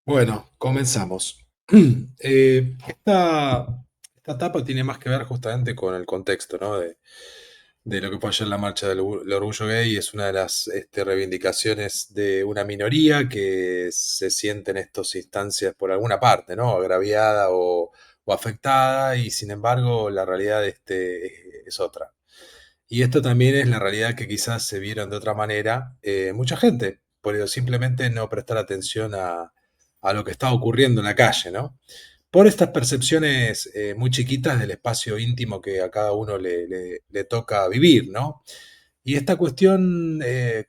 Bueno, comenzamos. Esta etapa tiene más que ver justamente con el contexto, ¿no? De lo que fue ayer la marcha del orgullo gay. Es una de las reivindicaciones de una minoría que se siente en estas instancias por alguna parte, ¿no? Agraviada o afectada, y sin embargo la realidad es otra. Y esto también es la realidad que quizás se vieron de otra manera mucha gente, por simplemente no prestar atención a lo que está ocurriendo en la calle, ¿no? Por estas percepciones muy chiquitas del espacio íntimo que a cada uno le toca vivir, ¿no? Y esta cuestión,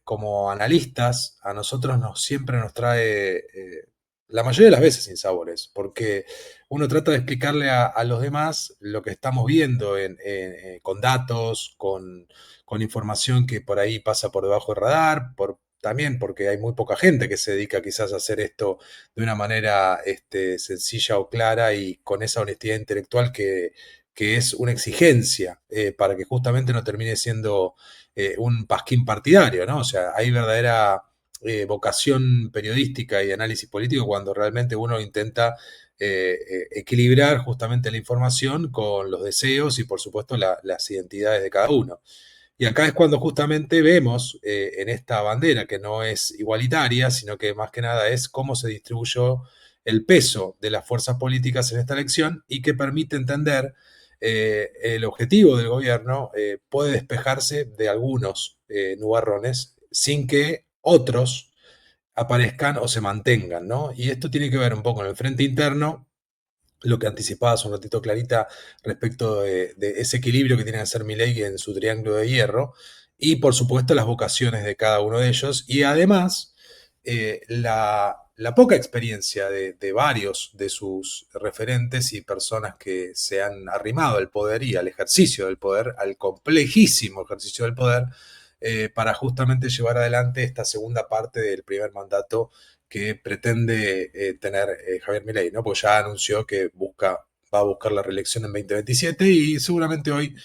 como analistas, a nosotros siempre nos trae, la mayoría de las veces, sinsabores, porque uno trata de explicarle a los demás lo que estamos viendo con datos, con información que por ahí pasa por debajo del radar, también porque hay muy poca gente que se dedica quizás a hacer esto de una manera sencilla o clara y con esa honestidad intelectual que es una exigencia para que justamente no termine siendo un pasquín partidario, ¿no? O sea, hay verdadera vocación periodística y análisis político cuando realmente uno intenta equilibrar justamente la información con los deseos y por supuesto las identidades de cada uno. Y acá es cuando justamente vemos en esta bandera que no es igualitaria, sino que más que nada es cómo se distribuyó el peso de las fuerzas políticas en esta elección y que permite entender el objetivo del gobierno puede despejarse de algunos nubarrones sin que otros aparezcan o se mantengan, ¿no? Y esto tiene que ver un poco con el frente interno, lo que anticipabas un ratito, Clarita, respecto de ese equilibrio que tiene que hacer Milei en su triángulo de hierro, y por supuesto las vocaciones de cada uno de ellos, y además la poca experiencia de varios de sus referentes y personas que se han arrimado al poder y al ejercicio del poder, al complejísimo ejercicio del poder, para justamente llevar adelante esta segunda parte del primer mandato que pretende tener Javier Milei, ¿no? Porque ya anunció que va a buscar la reelección en 2027 y seguramente hoy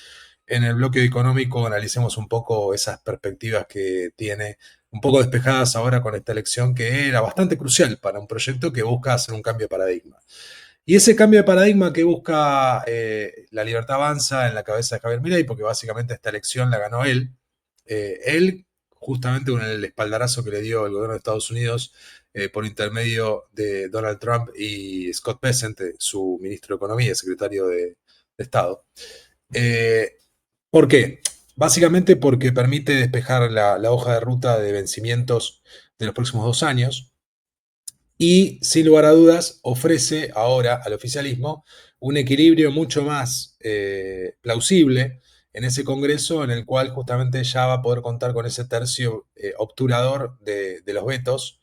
en el bloque económico analicemos un poco esas perspectivas que tiene, un poco despejadas ahora con esta elección que era bastante crucial para un proyecto que busca hacer un cambio de paradigma. Y ese cambio de paradigma que busca La Libertad Avanza en la cabeza de Javier Milei, porque básicamente esta elección la ganó él justamente con el espaldarazo que le dio el gobierno de Estados Unidos por intermedio de Donald Trump y Scott Bessent, su ministro de Economía y secretario de Estado. Eh, ¿Por qué? Básicamente porque permite despejar la hoja de ruta de vencimientos de los próximos 2 años y, sin lugar a dudas, ofrece ahora al oficialismo un equilibrio mucho más plausible en ese Congreso en el cual justamente ya va a poder contar con ese tercio obturador de los vetos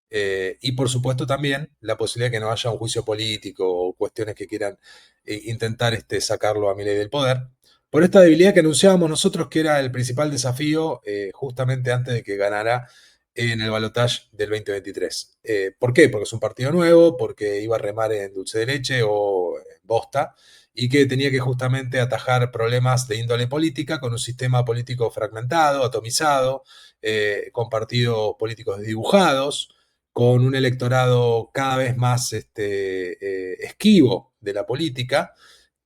y por supuesto también la posibilidad de que no haya un juicio político o cuestiones que quieran intentar sacarlo a Milei del poder. Por esta debilidad que anunciábamos nosotros que era el principal desafío justamente antes de que ganara en el balotaje del 2023. ¿Por qué? Porque es un partido nuevo, porque iba a remar en dulce de leche o en bosta, y que tenía que justamente atajar problemas de índole política con un sistema político fragmentado, atomizado, con partidos políticos desdibujados, con un electorado cada vez más esquivo de la política,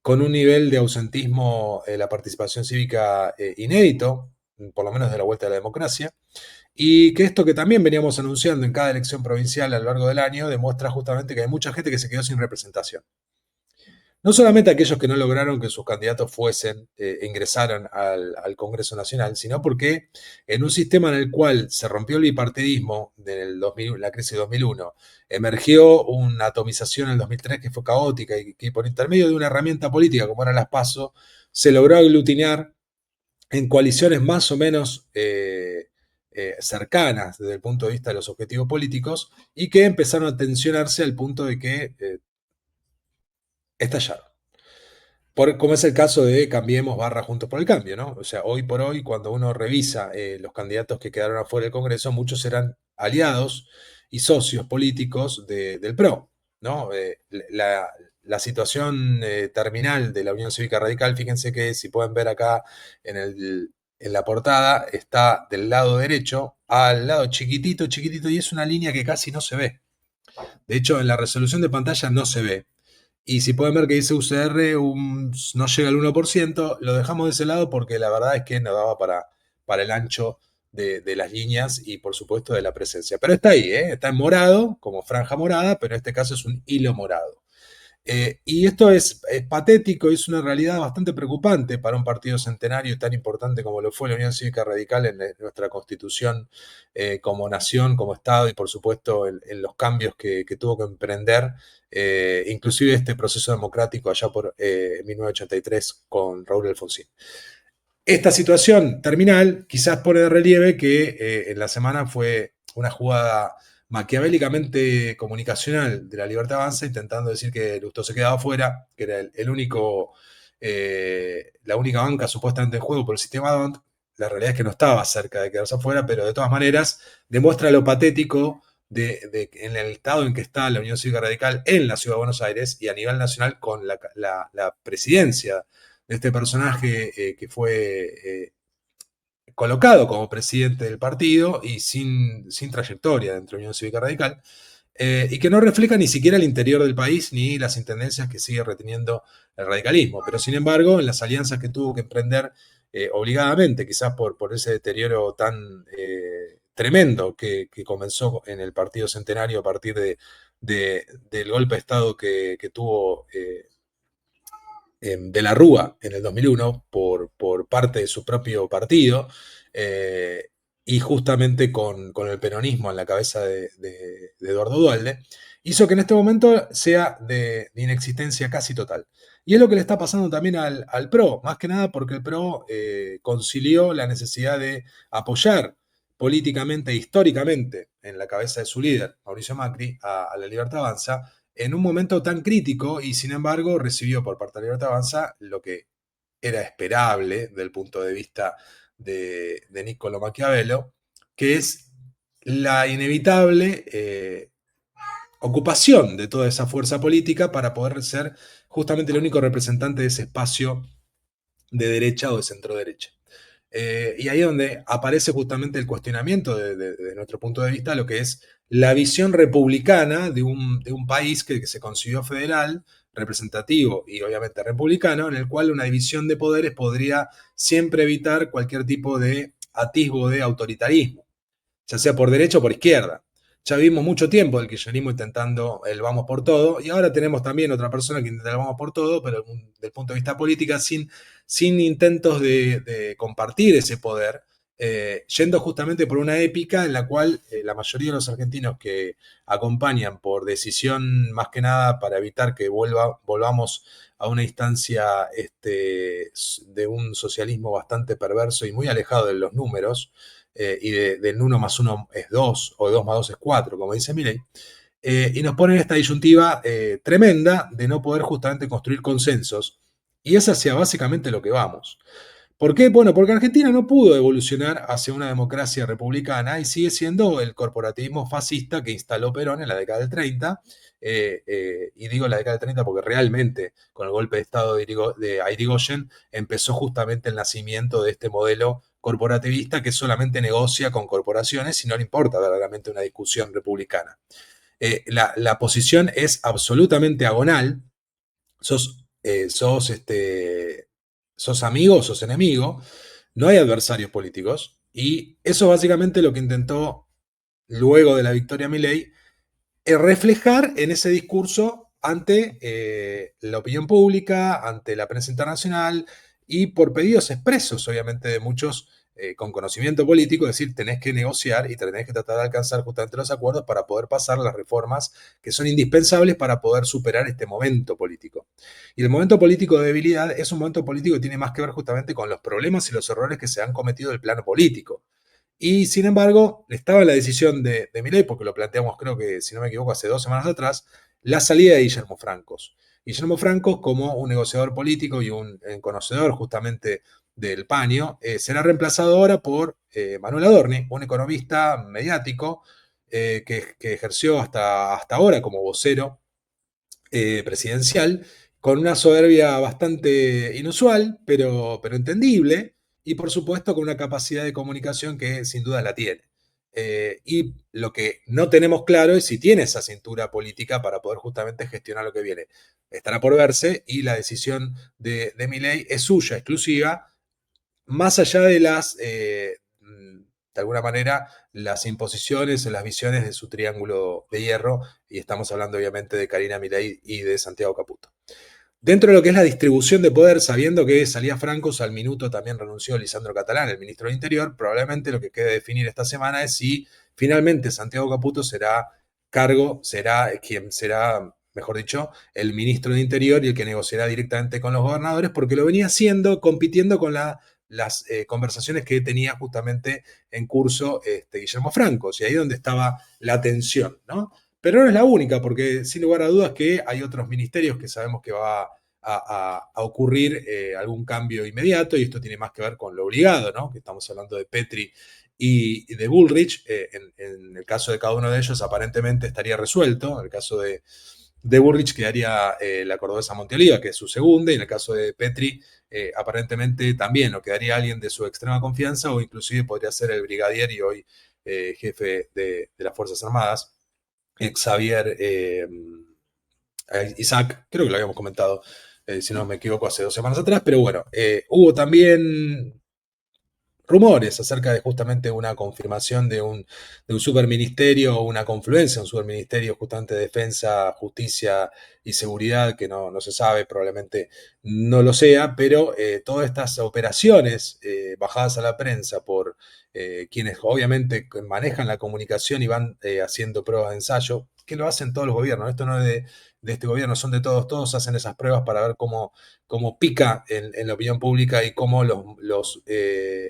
con un nivel de ausentismo en la participación cívica inédito, por lo menos de la vuelta de la democracia, y que esto que también veníamos anunciando en cada elección provincial a lo largo del año demuestra justamente que hay mucha gente que se quedó sin representación. No solamente aquellos que no lograron que sus candidatos ingresaran al Congreso Nacional, sino porque en un sistema en el cual se rompió el bipartidismo en la crisis de 2001, emergió una atomización en el 2003 que fue caótica y que por intermedio de una herramienta política como eran las PASO, se logró aglutinar en coaliciones más o menos cercanas desde el punto de vista de los objetivos políticos y que empezaron a tensionarse al punto de que estallaron. Como es el caso de Cambiemos barra Juntos por el Cambio, ¿no? O sea, hoy por hoy, cuando uno revisa los candidatos que quedaron afuera del Congreso, muchos eran aliados y socios políticos del PRO, ¿no? La situación terminal de la Unión Cívica Radical, fíjense que si pueden ver acá en la portada, está del lado derecho al lado chiquitito, chiquitito, y es una línea que casi no se ve. De hecho, en la resolución de pantalla no se ve. Y si pueden ver que dice UCR no llega al 1%, lo dejamos de ese lado porque la verdad es que no daba para el ancho de las líneas y por supuesto de la presencia. Pero está ahí, ¿eh? Está en morado, como franja morada, pero en este caso es un hilo morado. Y esto es patético y es una realidad bastante preocupante para un partido centenario tan importante como lo fue la Unión Cívica Radical en nuestra constitución como nación, como Estado y por supuesto en los cambios que tuvo que emprender, inclusive este proceso democrático allá por 1983 con Raúl Alfonsín. Esta situación terminal quizás pone de relieve que en la semana fue una jugada maquiavélicamente comunicacional de la Libertad Avanza, intentando decir que Lustó se quedaba fuera, que era el único, la única banca supuestamente en juego por el sistema DONT. La realidad es que no estaba cerca de quedarse afuera, pero de todas maneras demuestra lo patético en el estado en que está la Unión Cívica Radical en la Ciudad de Buenos Aires y a nivel nacional con la presidencia de este personaje que fue colocado como presidente del partido y sin trayectoria dentro de la Unión Cívica Radical, y que no refleja ni siquiera el interior del país ni las intendencias que sigue reteniendo el radicalismo. Pero sin embargo, en las alianzas que tuvo que emprender obligadamente, quizás por ese deterioro tan tremendo que comenzó en el Partido Centenario a partir del golpe de Estado que tuvo de la Rúa en el 2001 por parte de su propio partido, eh, y justamente con el peronismo en la cabeza de Eduardo Duhalde, hizo que en este momento sea de inexistencia casi total. Y es lo que le está pasando también al PRO, más que nada porque el PRO concilió la necesidad de apoyar políticamente e históricamente en la cabeza de su líder, Mauricio Macri, a la Libertad Avanza, en un momento tan crítico y sin embargo recibió por parte de la Libertad Avanza lo que era esperable desde el punto de vista de Niccolo Maquiavelo, que es la inevitable ocupación de toda esa fuerza política para poder ser justamente el único representante de ese espacio de derecha o de centro derecha. Y ahí es donde aparece justamente el cuestionamiento de nuestro punto de vista, lo que es la visión republicana de un país que se concibió federal, representativo y obviamente republicano, en el cual una división de poderes podría siempre evitar cualquier tipo de atisbo de autoritarismo, ya sea por derecha o por izquierda. Ya vimos mucho tiempo el kirchnerismo intentando el vamos por todo, y ahora tenemos también otra persona que intenta el vamos por todo, pero desde el punto de vista político, sin intentos de compartir ese poder, yendo justamente por una épica en la cual la mayoría de los argentinos que acompañan por decisión más que nada para evitar que volvamos a una instancia de un socialismo bastante perverso y muy alejado de los números, y del 1 más 1 es 2 o 2 más 2 es 4, como dice Milei, y nos ponen esta disyuntiva tremenda de no poder justamente construir consensos, y es hacia básicamente lo que vamos. ¿Por qué? Bueno, porque Argentina no pudo evolucionar hacia una democracia republicana y sigue siendo el corporativismo fascista que instaló Perón en la década del 30. Y digo la década del 30 porque realmente con el golpe de Estado de Irigoyen empezó justamente el nacimiento de este modelo corporativista que solamente negocia con corporaciones y no le importa verdaderamente una discusión republicana. La posición es absolutamente agonal. Sos, sos amigo, sos enemigo, no hay adversarios políticos, y eso es básicamente lo que intentó, luego de la victoria Milei, reflejar en ese discurso ante la opinión pública, ante la prensa internacional y por pedidos expresos, obviamente, de muchos con conocimiento político, es decir, tenés que negociar y tenés que tratar de alcanzar justamente los acuerdos para poder pasar las reformas que son indispensables para poder superar este momento político. Y el momento político de debilidad es un momento político que tiene más que ver justamente con los problemas y los errores que se han cometido en el plano político. Y sin embargo, estaba la decisión de Milei, porque lo planteamos, creo que, si no me equivoco, hace 2 semanas atrás, la salida de Guillermo Francos. Guillermo Francos, como un negociador político y un conocedor justamente del paño, será reemplazado ahora por Manuel Adorni, un economista mediático que ejerció hasta ahora como vocero presidencial, con una soberbia bastante inusual, pero entendible, y por supuesto con una capacidad de comunicación que sin duda la tiene. y lo que no tenemos claro es si tiene esa cintura política para poder justamente gestionar lo que viene. Estará por verse y la decisión de Milei es suya, exclusiva, más allá de de alguna manera, las imposiciones o las visiones de su triángulo de hierro, y estamos hablando obviamente de Karina Milei y de Santiago Caputo. Dentro de lo que es la distribución de poder, sabiendo que salía Francos, al minuto también renunció Lisandro Catalán, el ministro del Interior, probablemente lo que quede definir esta semana es si finalmente Santiago Caputo será quien será, mejor dicho, el ministro de Interior y el que negociará directamente con los gobernadores, porque lo venía haciendo, compitiendo con las conversaciones que tenía justamente en curso Guillermo Francos, y ahí donde estaba la tensión, ¿no? Pero no es la única, porque sin lugar a dudas que hay otros ministerios que sabemos que va a ocurrir algún cambio inmediato, y esto tiene más que ver con lo obligado, ¿no? Que estamos hablando de Petri y de Bullrich. En el caso de cada uno de ellos, aparentemente estaría resuelto. En el caso de Bullrich quedaría la cordobesa Monteoliva, que es su segunda, y en el caso de Petri, aparentemente también, o quedaría alguien de su extrema confianza, o inclusive podría ser el brigadier y hoy jefe de las Fuerzas Armadas, Xavier Isaac, creo que lo habíamos comentado, si no me equivoco, hace 2 semanas atrás, pero bueno, hubo también rumores acerca de justamente una confirmación de un superministerio o una confluencia, un superministerio justamente de defensa, justicia y seguridad, que no se sabe, probablemente no lo sea, pero todas estas operaciones bajadas a la prensa por quienes obviamente manejan la comunicación y van haciendo pruebas de ensayo, que lo hacen todos los gobiernos, esto no es de este gobierno, son de todos hacen esas pruebas para ver cómo pica en la opinión pública y cómo los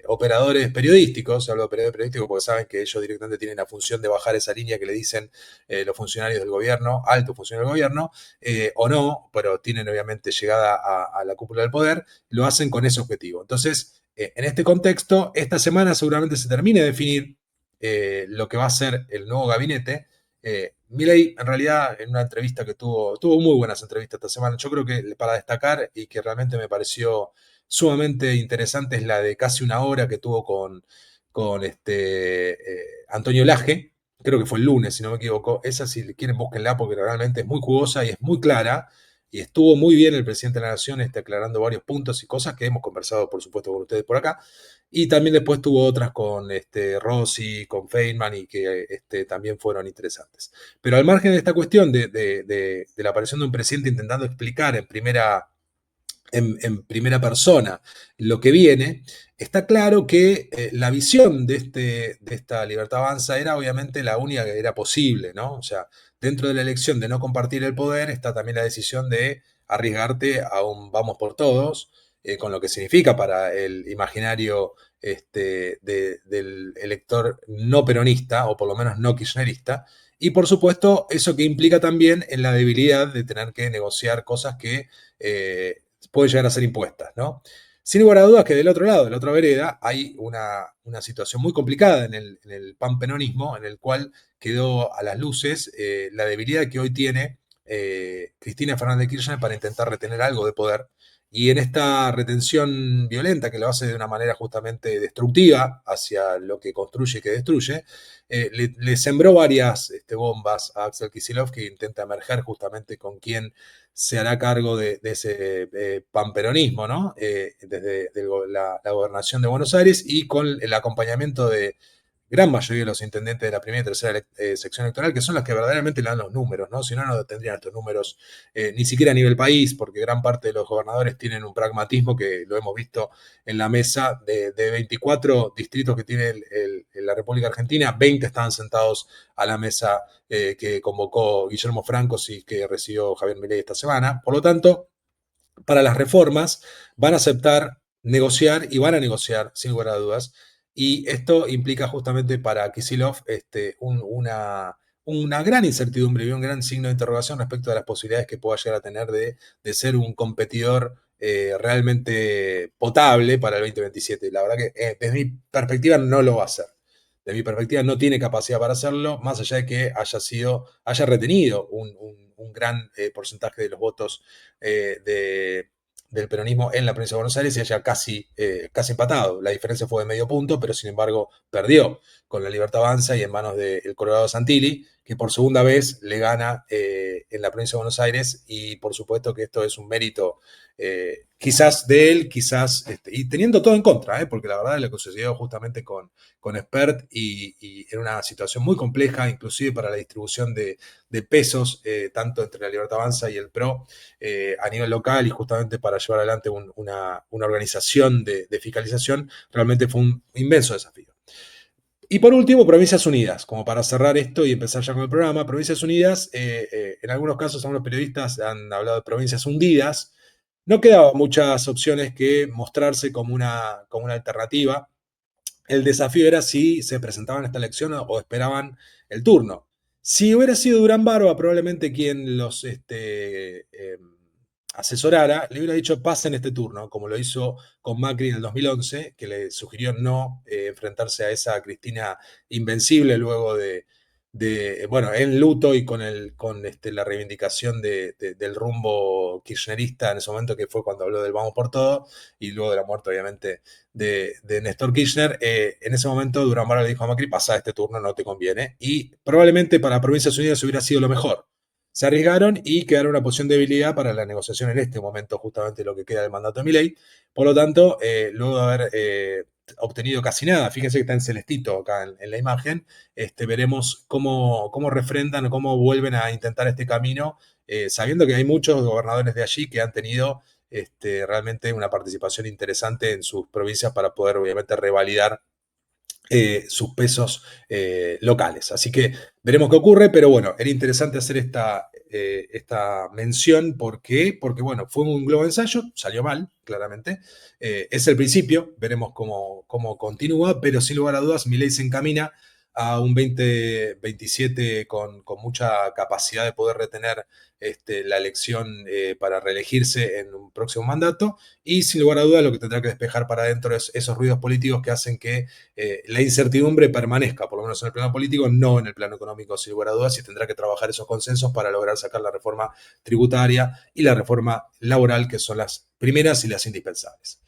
operadores periodísticos, hablo de operadores periodísticos porque saben que ellos directamente tienen la función de bajar esa línea que le dicen los funcionarios del gobierno, altos funcionarios del gobierno, o no, pero tienen obviamente llegada a la cúpula del poder, lo hacen con ese objetivo. Entonces, en este contexto, esta semana seguramente se termine de definir lo que va a ser el nuevo gabinete. Milei, en realidad, en una entrevista que tuvo muy buenas entrevistas esta semana. Yo creo que para destacar y que realmente me pareció sumamente interesante es la de casi una hora que tuvo con Antonio Laje. Creo que fue el lunes, si no me equivoco. Esa, si quieren, búsquenla porque realmente es muy jugosa y es muy clara. Y estuvo muy bien el presidente de la Nación aclarando varios puntos y cosas que hemos conversado, por supuesto, con ustedes por acá. Y también después tuvo otras con Rossi, con Feynman, y que también fueron interesantes. Pero al margen de esta cuestión de la aparición de un presidente intentando explicar en primera persona lo que viene, está claro que la visión de esta Libertad Avanza era obviamente la única que era posible, ¿no? O sea, dentro de la elección de no compartir el poder está también la decisión de arriesgarte a un vamos por todos, con lo que significa para el imaginario del elector no peronista, o por lo menos no kirchnerista, y por supuesto eso que implica también en la debilidad de tener que negociar cosas que pueden llegar a ser impuestas, ¿no? Sin lugar a dudas que del otro lado, de la otra vereda, hay una situación muy complicada en el panperonismo, en el cual quedó a las luces la debilidad que hoy tiene Cristina Fernández de Kirchner para intentar retener algo de poder. Y en esta retención violenta, que lo hace de una manera justamente destructiva hacia lo que construye y que destruye, le sembró varias bombas a Axel Kicillof, que intenta emerger justamente con quien se hará cargo de ese panperonismo, ¿no? Desde la gobernación de Buenos Aires, y con el acompañamiento de gran mayoría de los intendentes de la primera y tercera sección electoral, que son las que verdaderamente le dan los números, ¿no? Si no, no tendrían estos números ni siquiera a nivel país, porque gran parte de los gobernadores tienen un pragmatismo que lo hemos visto en la mesa de 24 distritos que tiene la República Argentina, 20 estaban sentados a la mesa que convocó Guillermo Franco y que recibió Javier Milei esta semana. Por lo tanto, para las reformas van a aceptar negociar y van a negociar, sin lugar a dudas. Y esto implica justamente para Kicillof una gran incertidumbre y un gran signo de interrogación respecto a las posibilidades que pueda llegar a tener de ser un competidor realmente potable para el 2027. La verdad que desde mi perspectiva no lo va a hacer. De mi perspectiva no tiene capacidad para hacerlo, más allá de que haya retenido un gran porcentaje de los votos del peronismo en la provincia de Buenos Aires y haya casi empatado. La diferencia fue de medio punto, pero sin embargo perdió con la Libertad Avanza y en manos del Colorado Santilli, que por segunda vez le gana en la provincia de Buenos Aires, y por supuesto que esto es un mérito quizás de él, quizás, y teniendo todo en contra, porque la verdad es lo que sucedió justamente con Espert y en una situación muy compleja, inclusive para la distribución de pesos, tanto entre la Libertad Avanza y el PRO, a nivel local, y justamente para llevar adelante una organización de fiscalización, realmente fue un inmenso desafío. Y por último, Provincias Unidas, como para cerrar esto y empezar ya con el programa. Provincias Unidas, en algunos casos algunos periodistas han hablado de provincias hundidas. No quedaban muchas opciones que mostrarse como una alternativa. El desafío era si se presentaban a esta elección o esperaban el turno. Si hubiera sido Durán Barba, probablemente quien los asesorara, le hubiera dicho pasen este turno, como lo hizo con Macri en el 2011, que le sugirió no enfrentarse a esa Cristina invencible luego bueno, en luto y con la reivindicación del rumbo kirchnerista en ese momento, que fue cuando habló del vamos por todo, y luego de la muerte, obviamente, de Néstor Kirchner. En ese momento Durán Barba le dijo a Macri, pasa este turno, no te conviene, y probablemente para Provincias Unidas hubiera sido lo mejor. Se arriesgaron y quedaron en una posición de debilidad para la negociación en este momento, justamente lo que queda del mandato de Milei. Por lo tanto, luego de haber obtenido casi nada, fíjense que está en celestito acá en la imagen, veremos cómo refrendan o cómo vuelven a intentar este camino, sabiendo que hay muchos gobernadores de allí que han tenido realmente una participación interesante en sus provincias para poder, obviamente, revalidar sus pesos locales. Así que veremos qué ocurre, pero bueno, era interesante hacer esta mención. ¿Por qué? Porque, bueno, fue un globo de ensayo, salió mal, claramente. Es el principio, veremos cómo continúa, pero sin lugar a dudas, Milei se encamina a un 2027 con mucha capacidad de poder retener la elección para reelegirse en un próximo mandato, y sin lugar a dudas lo que tendrá que despejar para adentro es esos ruidos políticos que hacen que la incertidumbre permanezca, por lo menos en el plano político, no en el plano económico, sin lugar a dudas, y tendrá que trabajar esos consensos para lograr sacar la reforma tributaria y la reforma laboral, que son las primeras y las indispensables.